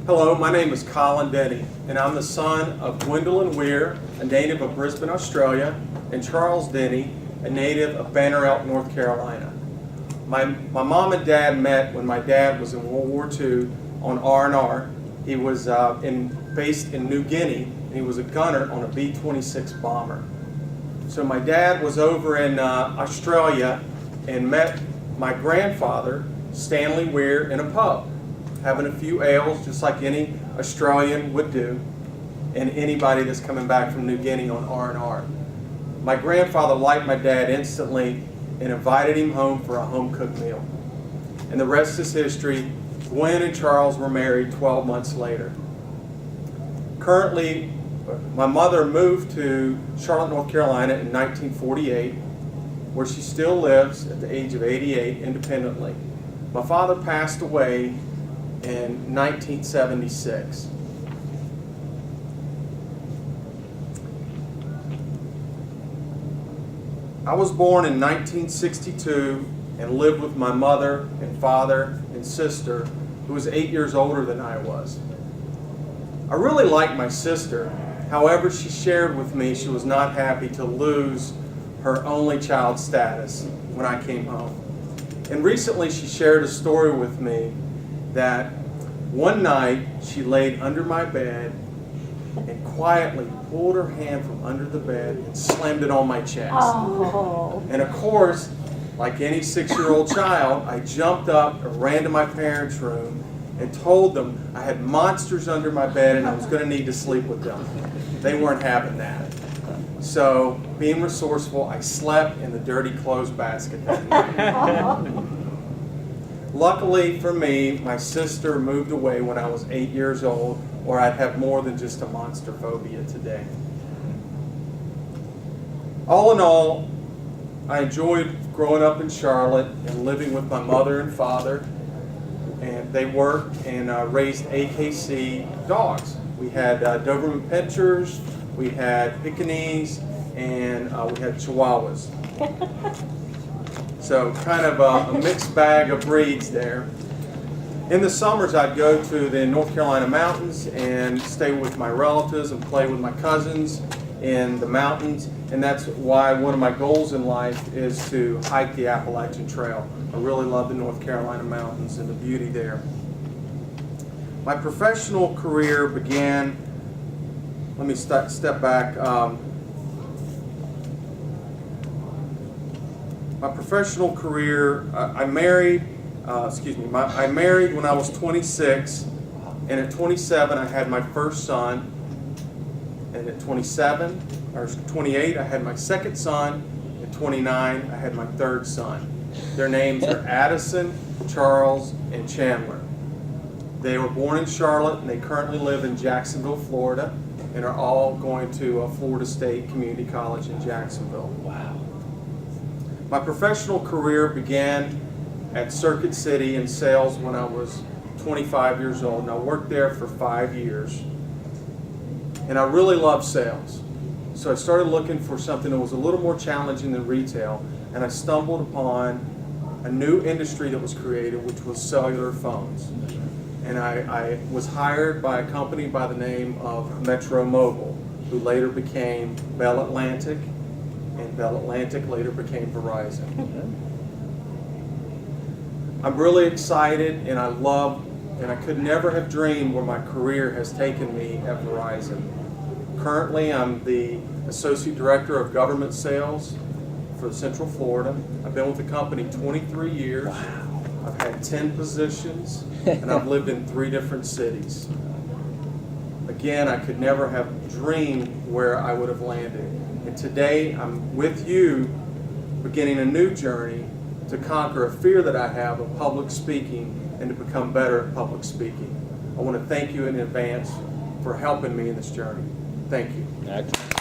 Hello, my name is Colin Denny, and I'm the son of Gwendolyn Weir, a native of Brisbane, Australia, and Charles Denny, a native of Banner Elk, North Carolina. My mom and dad met when my dad was in World War II on R&R. He was based in New Guinea, and he was a gunner on a B-26 bomber. So my dad was over in Australia and met my grandfather, Stanley Weir, in a pub, having a few ales, just like any Australian would do, and anybody that's coming back from New Guinea on R&R. My grandfather liked my dad instantly and invited him home for a home-cooked meal. And the rest is history. Gwen and Charles were married 12 months later. Currently, my mother moved to Charlotte, North Carolina in 1948, where she still lives at the age of 88 independently. My father passed away in 1976. I was born in 1962 and lived with my mother and father and sister, who was 8 years older than I was. I really liked my sister. However, she shared with me she was not happy to lose her only child status when I came home. And recently she shared a story with me that one night she laid under my bed and quietly pulled her hand from under the bed and slammed it on my chest. Oh. And of course, like any 6-year-old child, I jumped up and ran to my parents' room and told them I had monsters under my bed and I was going to need to sleep with them. They weren't having that. So, being resourceful, I slept in the dirty clothes basket that night. Luckily for me, my sister moved away when I was 8 years old, or I'd have more than just a monster phobia today. All in all, I enjoyed growing up in Charlotte and living with my mother and father. And they worked and raised AKC dogs. We had Doberman Pinschers, we had Pekingese, and we had Chihuahuas. So kind of a mixed bag of breeds there. In the summers, I'd go to the North Carolina mountains and stay with my relatives and play with my cousins in the mountains. And that's why one of my goals in life is to hike the Appalachian Trail. I really love the North Carolina mountains and the beauty there. My professional career began, let me step back. My professional career, I married when I was 26, and at 27 I had my first son, and at 28 I had my second son, at 29 I had my third son. Their names are Addison, Charles, and Chandler. They were born in Charlotte and they currently live in Jacksonville, Florida, and are all going to Florida State Community College in Jacksonville. Wow. My professional career began at Circuit City in sales when I was 25 years old, and I worked there for 5 years. And I really loved sales. So I started looking for something that was a little more challenging than retail, and I stumbled upon a new industry that was created, which was cellular phones. And I was hired by a company by the name of Metro Mobile, who later became Bell Atlantic, and Bell Atlantic later became Verizon. I'm really excited, and I could never have dreamed where my career has taken me at Verizon. Currently, I'm the Associate Director of Government Sales for Central Florida. I've been with the company 23 years. Wow. I've had 10 positions, and I've lived in 3 different cities. Again, I could never have dreamed where I would have landed. And today, I'm with you, beginning a new journey to conquer a fear that I have of public speaking and to become better at public speaking. I want to thank you in advance for helping me in this journey. Thank you. Excellent.